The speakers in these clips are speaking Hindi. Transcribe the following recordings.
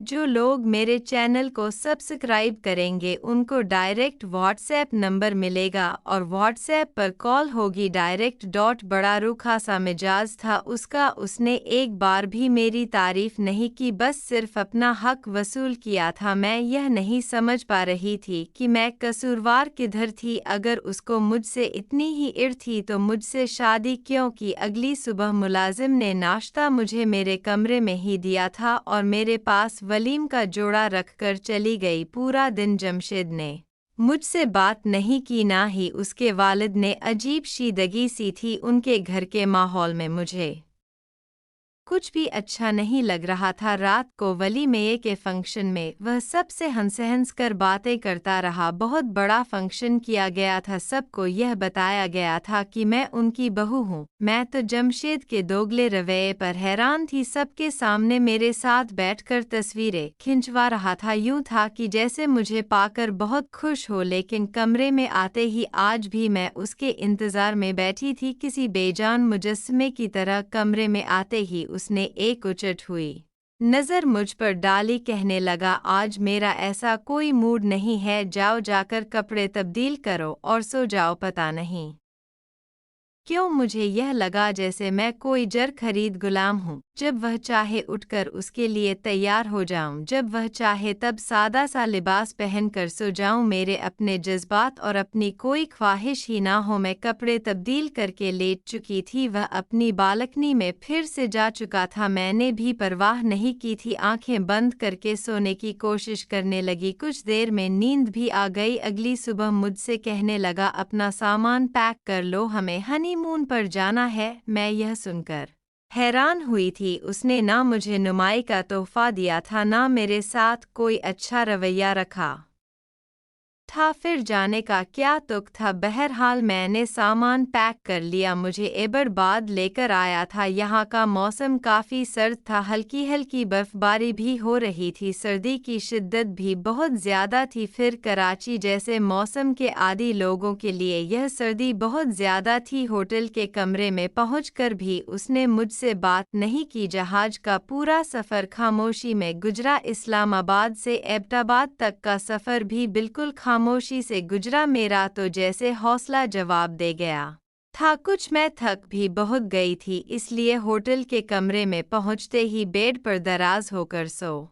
जो लोग मेरे चैनल को सब्सक्राइब करेंगे उनको डायरेक्ट व्हाट्सएप नंबर मिलेगा और व्हाट्सएप पर कॉल होगी डायरेक्ट। बड़ा रूखा सा मिजाज था उसका, उसने एक बार भी मेरी तारीफ नहीं की, बस सिर्फ अपना हक वसूल किया था। मैं यह नहीं समझ पा रही थी कि मैं कसूरवार किधर थी। अगर उसको मुझसे इतनी ही इर्द थी तो मुझसे शादी क्यों की। अगली सुबह मुलाजिम ने नाश्ता मुझे मेरे कमरे में ही दिया था और मेरे पास वलीम का जोड़ा रखकर चली गई। पूरा दिन जमशेद ने मुझसे बात नहीं की, ना ही उसके वालिद ने। अजीब शीदगी सी थी उनके घर के माहौल में, मुझे कुछ भी अच्छा नहीं लग रहा था। रात को वलीमे के फंक्शन में वह सबसे हंस कर बातें करता रहा। बहुत बड़ा फंक्शन किया गया था, सबको यह बताया गया था कि मैं उनकी बहू हूँ। मैं तो जमशेद के दोगले रवैये पर हैरान थी। सबके सामने मेरे साथ बैठकर तस्वीरें खिंचवा रहा था, यूं था कि जैसे मुझे पाकर बहुत खुश हो। लेकिन कमरे में आते ही आज भी मैं उसके इंतज़ार में बैठी थी, किसी बेजान मुजस्समे की तरह। कमरे में आते ही उसने एक उचट हुई नज़र मुझ पर डाली, कहने लगा, आज मेरा ऐसा कोई मूड नहीं है, जाओ जाकर कपड़े तब्दील करो और सो जाओ। पता नहीं क्यों मुझे यह लगा जैसे मैं कोई जर खरीद गुलाम हूँ। जब वह चाहे उठकर उसके लिए तैयार हो जाऊं, जब वह चाहे तब सादा सा लिबास पहनकर सो जाऊं। मेरे अपने जज्बात और अपनी कोई ख्वाहिश ही ना हो। मैं कपड़े तब्दील करके लेट चुकी थी, वह अपनी बालकनी में फिर से जा चुका था। मैंने भी परवाह नहीं की थी, आंखें बंद करके सोने की कोशिश करने लगी। कुछ देर में नींद भी आ गई। अगली सुबह मुझसे कहने लगा, अपना सामान पैक कर लो, हमें हनीमून पर जाना है। मैं यह सुनकर हैरान हुई थी। उसने ना मुझे नुमाई का तोहफा दिया था, ना मेरे साथ कोई अच्छा रवैया रखा था, फिर जाने का क्या तुक था। बहरहाल मैंने सामान पैक कर लिया। मुझे एबरबाद लेकर आया था। यहाँ का मौसम काफ़ी सर्द था, हल्की हल्की बर्फबारी भी हो रही थी, सर्दी की शिद्दत भी बहुत ज़्यादा थी। फिर कराची जैसे मौसम के आदी लोगों के लिए यह सर्दी बहुत ज़्यादा थी। होटल के कमरे में पहुंचकर भी उसने मुझसे बात नहीं की। जहाज का पूरा सफ़र खामोशी में गुजरा। इस्लामाबाद से एबटाबाद तक का सफ़र भी बिल्कुल खामोशी से गुजरा। मेरा तो जैसे हौसला जवाब दे गया था कुछ। मैं थक भी बहुत गई थी, इसलिए होटल के कमरे में पहुंचते ही बेड पर दराज होकर सो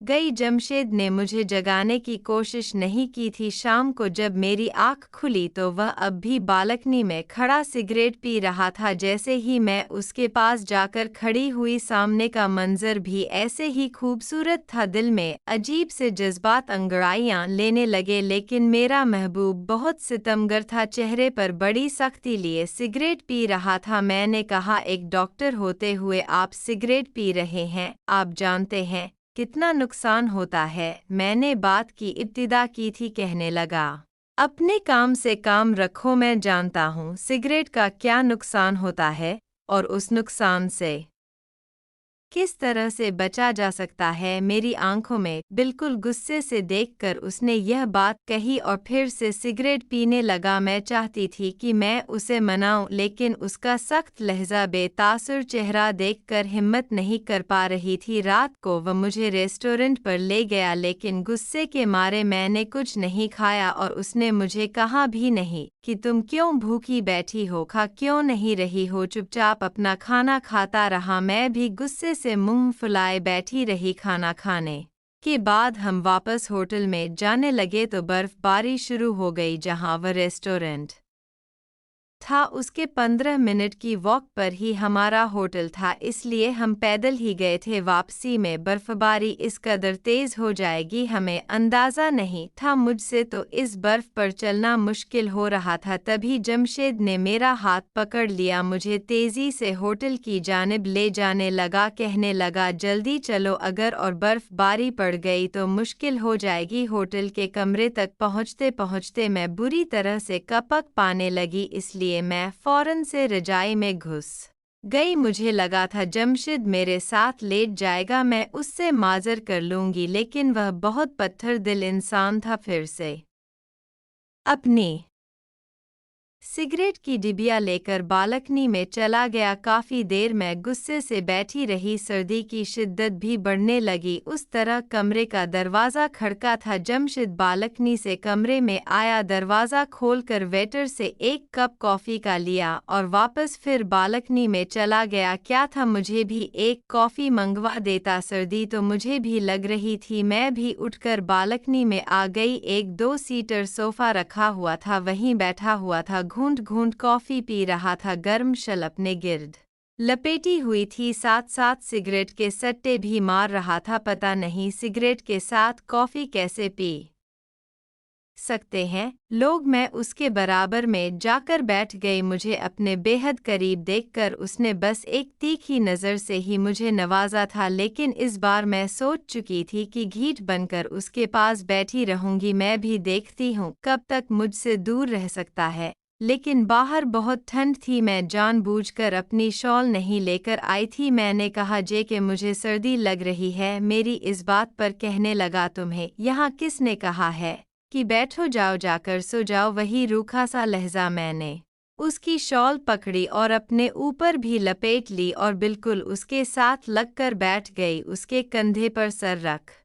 गई। जमशेद ने मुझे जगाने की कोशिश नहीं की थी। शाम को जब मेरी आँख खुली तो वह अब भी बालकनी में खड़ा सिगरेट पी रहा था। जैसे ही मैं उसके पास जाकर खड़ी हुई, सामने का मंजर भी ऐसे ही खूबसूरत था। दिल में अजीब से जज्बात अंगड़ाइयाँ लेने लगे। लेकिन मेरा महबूब बहुत सितमगर था, चेहरे पर बड़ी सख्ती लिए सिगरेट पी रहा था। मैंने कहा, एक डॉक्टर होते हुए आप सिगरेट पी रहे हैं, आप जानते हैं कितना नुकसान होता है। मैंने बात की इब्तिदा की थी, कहने लगा, अपने काम से काम रखो, मैं जानता हूँ सिगरेट का क्या नुकसान होता है और उस नुकसान से किस तरह से बचा जा सकता है। मेरी आंखों में बिल्कुल गुस्से से देखकर उसने यह बात कही और फिर से सिगरेट पीने लगा। मैं चाहती थी कि मैं उसे मनाऊं, लेकिन उसका सख्त लहजा, बेतासुर चेहरा देखकर हिम्मत नहीं कर पा रही थी। रात को वह मुझे रेस्टोरेंट पर ले गया, लेकिन गुस्से के मारे मैंने कुछ नहीं खाया और उसने मुझे कहा भी नहीं कि तुम क्यों भूखी बैठी हो, खा क्यों नहीं रही हो। चुपचाप अपना खाना खाता रहा। मैं भी गुस्से से मुंह फुलाए बैठी रही। खाना खाने के बाद हम वापस होटल में जाने लगे तो बर्फबारी शुरू हो गई। जहां वह रेस्टोरेंट था उसके 15 मिनट की वॉक पर ही हमारा होटल था, इसलिए हम पैदल ही गए थे। वापसी में बर्फबारी इस कदर तेज हो जाएगी हमें अंदाज़ा नहीं था। मुझसे तो इस बर्फ पर चलना मुश्किल हो रहा था। तभी जमशेद ने मेरा हाथ पकड़ लिया, मुझे तेज़ी से होटल की जानिब ले जाने लगा, कहने लगा, जल्दी चलो, अगर और बर्फबारी पड़ गई तो मुश्किल हो जाएगी। होटल के कमरे तक पहुँचते पहुँचते मैं बुरी तरह से कपक पाने लगी, इसलिए मैं फौरन से रजाई में घुस गई। मुझे लगा था जमशेद मेरे साथ लेट जाएगा, मैं उससे माजर कर लूंगी, लेकिन वह बहुत पत्थर दिल इंसान था। फिर से अपनी सिगरेट की डिबिया लेकर बालकनी में चला गया। काफ़ी देर मैं गुस्से से बैठी रही। सर्दी की शिद्दत भी बढ़ने लगी। उस तरह कमरे का दरवाज़ा खड़का था। जमशिद बालकनी से कमरे में आया। दरवाज़ा खोलकर वेटर से एक कप कॉफ़ी का लिया और वापस फिर बालकनी में चला गया। क्या था, मुझे भी एक कॉफ़ी मंगवा देता। सर्दी तो मुझे भी लग रही थी। मैं भी उठकर बालकनी में आ गई। एक 2 सीटर सोफ़ा रखा हुआ था, वहीं बैठा हुआ था। घूंट घूंट कॉफ़ी पी रहा था। गर्म शल अपने गिर्द लपेटी हुई थी, साथ साथ सिगरेट के सट्टे भी मार रहा था। पता नहीं सिगरेट के साथ कॉफ़ी कैसे पी सकते हैं लोग। मैं उसके बराबर में जाकर बैठ गई। मुझे अपने बेहद करीब देखकर उसने बस एक तीखी नज़र से ही मुझे नवाजा था, लेकिन इस बार मैं सोच चुकी थी कि घीट बनकर उसके पास बैठी रहूंगी। मैं भी देखती हूँ कब तक मुझसे दूर रह सकता है। लेकिन बाहर बहुत ठंड थी। मैं जानबूझकर अपनी शॉल नहीं लेकर आई थी। मैंने कहा जे कि मुझे सर्दी लग रही है। मेरी इस बात पर कहने लगा, तुम्हें यहाँ किसने कहा है कि बैठो, जाओ जाकर सो जाओ। वही रूखा सा लहजा। मैंने उसकी शॉल पकड़ी और अपने ऊपर भी लपेट ली और बिल्कुल उसके साथ लगकर बैठ गई। उसके कंधे पर सर रख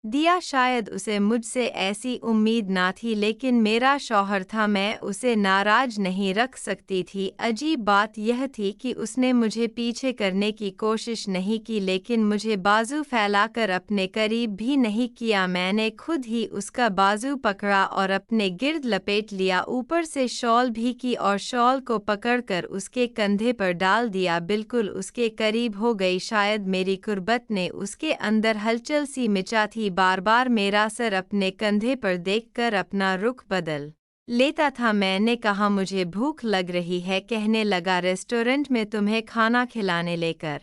दिया। शायद उसे मुझसे ऐसी उम्मीद ना थी, लेकिन मेरा शौहर था, मैं उसे नाराज नहीं रख सकती थी। अजीब बात यह थी कि उसने मुझे पीछे करने की कोशिश नहीं की, लेकिन मुझे बाजू फैलाकर अपने करीब भी नहीं किया। मैंने खुद ही उसका बाजू पकड़ा और अपने गिर्द लपेट लिया, ऊपर से शॉल भी की और शॉल को पकड़कर उसके कंधे पर डाल दिया। बिल्कुल उसके करीब हो गई। शायद मेरी कुर्बत ने उसके अंदर हलचल सी मचा थी। बार बार मेरा सर अपने कंधे पर देखकर अपना रुख बदल लेता था। मैंने कहा, मुझे भूख लग रही है। कहने लगा, रेस्टोरेंट में तुम्हें खाना खिलाने लेकर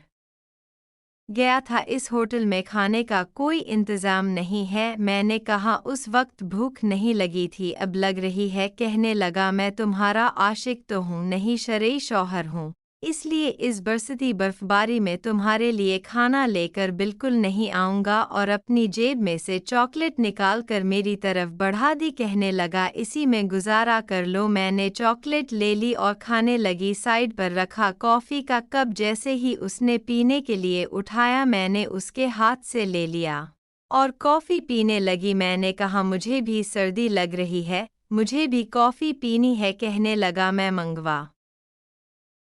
गया था। इस होटल में खाने का कोई इंतज़ाम नहीं है। मैंने कहा, उस वक्त भूख नहीं लगी थी, अब लग रही है। कहने लगा, मैं तुम्हारा आशिक तो हूँ नहीं, शरई शौहर हूँ, इसलिए इस बरसती बर्फबारी में तुम्हारे लिए खाना लेकर बिल्कुल नहीं आऊँगा। और अपनी जेब में से चॉकलेट निकाल कर मेरी तरफ बढ़ा दी। कहने लगा, इसी में गुजारा कर लो। मैंने चॉकलेट ले ली और खाने लगी। साइड पर रखा कॉफ़ी का कप जैसे ही उसने पीने के लिए उठाया, मैंने उसके हाथ से ले लिया और कॉफ़ी पीने लगी। मैंने कहा, मुझे भी सर्दी लग रही है, मुझे भी कॉफ़ी पीनी है। कहने लगा, मैं मंगवा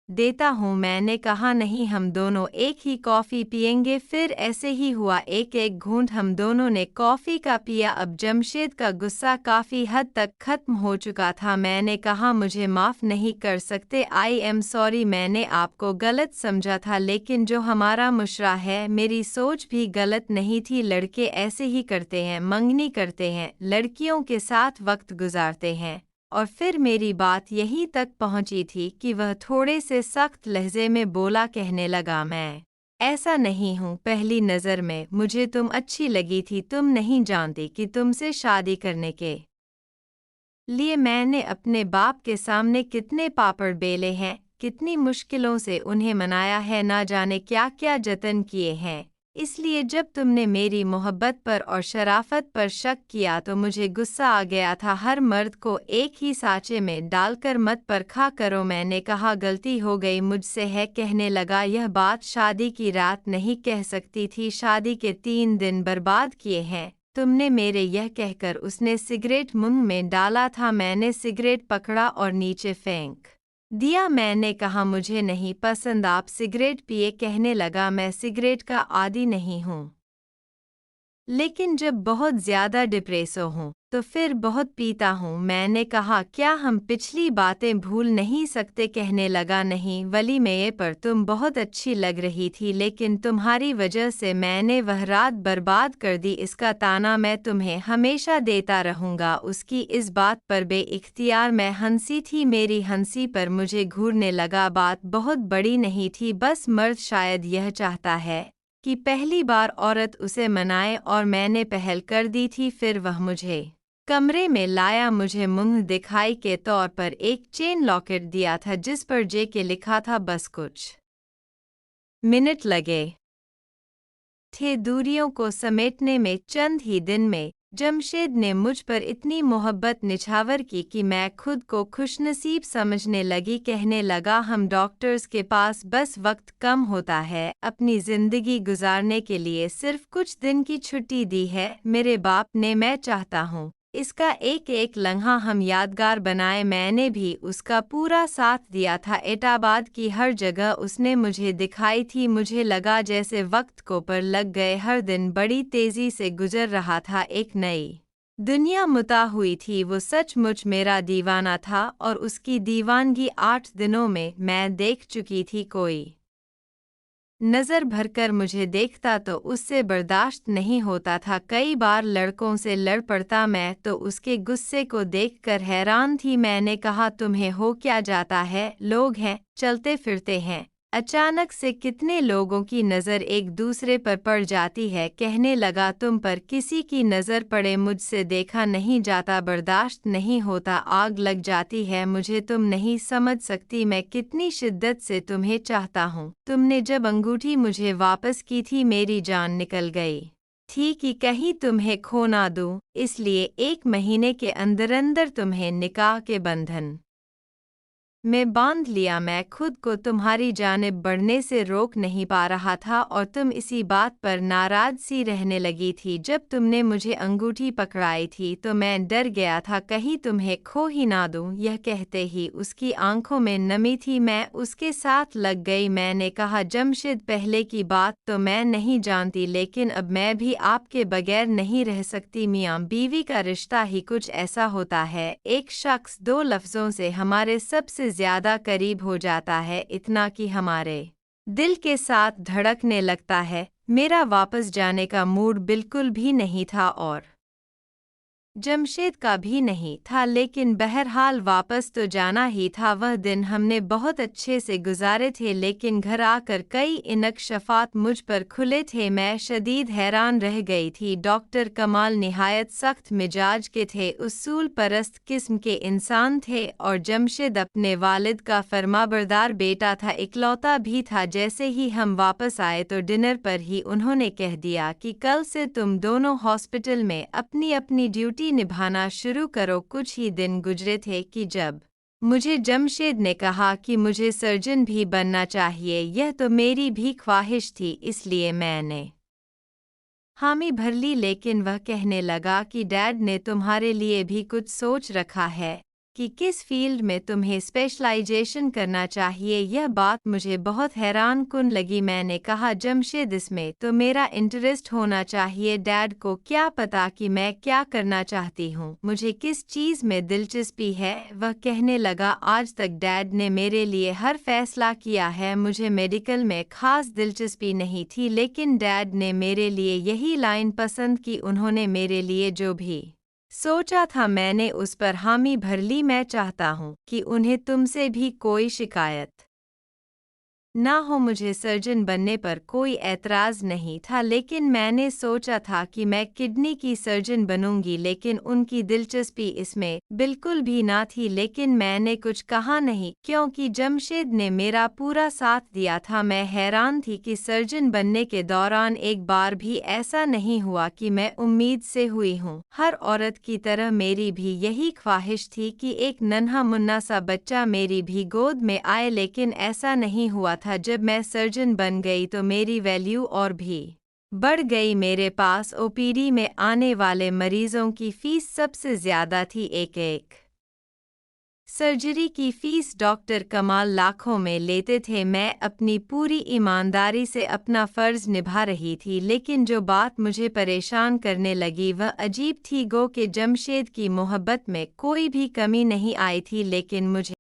देता हूँ। मैंने कहा, नहीं, हम दोनों एक ही कॉफ़ी पिएंगे। फिर ऐसे ही हुआ। एक एक घूंट हम दोनों ने कॉफ़ी का पिया। अब जमशेद का गुस्सा काफ़ी हद तक ख़त्म हो चुका था। मैंने कहा, मुझे माफ़ नहीं कर सकते? आई एम सॉरी, मैंने आपको गलत समझा था। लेकिन जो हमारा मुशरा है, मेरी सोच भी गलत नहीं थी। लड़के ऐसे ही करते हैं, मंगनी करते हैं, लड़कियों के साथ वक्त गुजारते हैं। और फिर मेरी बात यहीं तक पहुंची थी कि वह थोड़े से सख्त लहजे में बोला। कहने लगा, मैं ऐसा नहीं हूँ। पहली नज़र में मुझे तुम अच्छी लगी थी। तुम नहीं जानती कि तुमसे शादी करने के लिए मैंने अपने बाप के सामने कितने पापड़ बेले हैं, कितनी मुश्किलों से उन्हें मनाया है, ना जाने क्या क्या जतन किए हैं। इसलिए जब तुमने मेरी मोहब्बत पर और शराफत पर शक किया तो मुझे गुस्सा आ गया था। हर मर्द को एक ही सांचे में डालकर मत परखा करो। मैंने कहा, गलती हो गई मुझसे है। कहने लगा, यह बात शादी की रात नहीं कह सकती थी, शादी के 3 दिन बर्बाद किए हैं तुमने मेरे। यह कहकर उसने सिगरेट मुंह में डाला था। मैंने सिगरेट पकड़ा और नीचे फेंक दिया। मैंने कहा, मुझे नहीं पसंद, आप सिगरेट पिए। कहने लगा, मैं सिगरेट का आदी नहीं हूँ, लेकिन जब बहुत ज़्यादा डिप्रेसो हूँ तो फिर बहुत पीता हूँ। मैंने कहा, क्या हम पिछली बातें भूल नहीं सकते? कहने लगा, नहीं, वली में पर तुम बहुत अच्छी लग रही थी, लेकिन तुम्हारी वजह से मैंने वह रात बर्बाद कर दी। इसका ताना मैं तुम्हें हमेशा देता रहूँगा। उसकी इस बात पर बेइख्तियार मैं हंसी थी। मेरी हंसी पर मुझे घूरने लगा। बात बहुत बड़ी नहीं थी, बस मर्द शायद यह चाहता है कि पहली बार औरत उसे मनाए, और मैंने पहल कर दी थी। फिर वह मुझे कमरे में लाया। मुझे मुंह दिखाई के तौर पर एक चेन लॉकेट दिया था जिस पर जे के लिखा था। बस कुछ मिनट लगे थे दूरियों को समेटने में। चंद ही दिन में जमशेद ने मुझ पर इतनी मोहब्बत निछावर की कि मैं खुद को खुशनसीब समझने लगी। कहने लगा, हम डॉक्टर्स के पास बस वक्त कम होता है, अपनी ज़िंदगी गुजारने के लिए सिर्फ कुछ दिन की छुट्टी दी है मेरे बाप ने। मैं चाहता हूँ इसका एक एक लम्हा हम यादगार बनाए। मैंने भी उसका पूरा साथ दिया था। एटाबाद की हर जगह उसने मुझे दिखाई थी। मुझे लगा जैसे वक्त को पर लग गए। हर दिन बड़ी तेज़ी से गुजर रहा था, एक नई दुनिया मुता हुई थी। वो सचमुच मेरा दीवाना था और उसकी दीवानगी 8 दिनों में मैं देख चुकी थी। कोई नज़र भरकर मुझे देखता तो उससे बर्दाश्त नहीं होता था। कई बार लड़कों से लड़ पड़ता। मैं तो उसके गुस्से को देखकर हैरान थी। मैंने कहा, तुम्हें हो क्या जाता है? लोग हैं, चलते फिरते हैं, अचानक से कितने लोगों की नज़र एक दूसरे पर पड़ जाती है। कहने लगा, तुम पर किसी की नज़र पड़े मुझसे देखा नहीं जाता, बर्दाश्त नहीं होता, आग लग जाती है मुझे। तुम नहीं समझ सकती मैं कितनी शिद्दत से तुम्हें चाहता हूँ। तुमने जब अंगूठी मुझे वापस की थी मेरी जान निकल गई थी कि कहीं तुम्हें खो ना दूँ, इसलिए 1 महीने के अंदर अंदर तुम्हें निकाह के बंधन मैं बांध लिया। मैं खुद को तुम्हारी जानिब बढ़ने से रोक नहीं पा रहा था और तुम इसी बात पर नाराज सी रहने लगी थी। जब तुमने मुझे अंगूठी पकड़ाई थी तो मैं डर गया था कहीं तुम्हें खो ही ना दूं। यह कहते ही उसकी आंखों में नमी थी। मैं उसके साथ लग गई। मैंने कहा, जमशेद, पहले की बात तो मैं नहीं जानती, लेकिन अब मैं भी आपके बगैर नहीं रह सकती। मियाँ बीवी का रिश्ता ही कुछ ऐसा होता है, एक शख्स 2 लफ्ज़ों से हमारे सबसे ज्यादा करीब हो जाता है, इतना कि हमारे दिल के साथ धड़कने लगता है। मेरा वापस जाने का मूड बिल्कुल भी नहीं था और जमशेद का भी नहीं था, लेकिन बहरहाल वापस तो जाना ही था। वह दिन हमने बहुत अच्छे से गुजारे थे, लेकिन घर आकर कई इनकशाफात मुझ पर खुले थे। मैं शदीद हैरान रह गई थी। डॉक्टर कमाल निहायत सख्त मिजाज के थे, उसूल परस्त किस्म के इंसान थे और जमशेद अपने वालिद का फरमाबरदार बेटा था, इकलौता भी था। जैसे ही हम वापस आए तो डिनर पर ही उन्होंने कह दिया कि कल से तुम दोनों हॉस्पिटल में अपनी अपनी ड्यूटी निभाना शुरू करो। कुछ ही दिन गुजरे थे कि जब मुझे जमशेद ने कहा कि मुझे सर्जन भी बनना चाहिए। यह तो मेरी भी ख्वाहिश थी, इसलिए मैंने हामी भर ली। लेकिन वह कहने लगा कि डैड ने तुम्हारे लिए भी कुछ सोच रखा है कि किस फील्ड में तुम्हें स्पेशलाइजेशन करना चाहिए। यह बात मुझे बहुत हैरान कुन लगी। मैंने कहा, जमशेद, इसमें तो मेरा इंटरेस्ट होना चाहिए। डैड को क्या पता कि मैं क्या करना चाहती हूँ, मुझे किस चीज़ में दिलचस्पी है। वह कहने लगा, आज तक डैड ने मेरे लिए हर फैसला किया है। मुझे मेडिकल में खास दिलचस्पी नहीं थी, लेकिन डैड ने मेरे लिए यही लाइन पसंद की। उन्होंने मेरे लिए जो भी सोचा था मैंने उस पर हामी भर ली। मैं चाहता हूँ कि उन्हें तुमसे भी कोई शिकायत ना हो। मुझे सर्जन बनने पर कोई एतराज़ नहीं था, लेकिन मैंने सोचा था कि मैं किडनी की सर्जन बनूंगी, लेकिन उनकी दिलचस्पी इसमें बिल्कुल भी ना थी। लेकिन मैंने कुछ कहा नहीं क्योंकि जमशेद ने मेरा पूरा साथ दिया था। मैं हैरान थी कि सर्जन बनने के दौरान एक बार भी ऐसा नहीं हुआ कि मैं उम्मीद से हुई हूँ। हर औरत की तरह मेरी भी यही ख्वाहिश थी कि एक नन्हा मुन्ना सा बच्चा मेरी भी गोद में आए, लेकिन ऐसा नहीं हुआ था। जब मैं सर्जन बन गई तो मेरी वैल्यू और भी बढ़ गई। मेरे पास ओपीडी में आने वाले मरीजों की फीस सबसे ज़्यादा थी। एक सर्जरी की फीस डॉक्टर कमाल लाखों में लेते थे। मैं अपनी पूरी ईमानदारी से अपना फ़र्ज़ निभा रही थी, लेकिन जो बात मुझे परेशान करने लगी वह अजीब थी। गो कि जमशेद की मोहब्बत में कोई भी कमी नहीं आई थी, लेकिन मुझे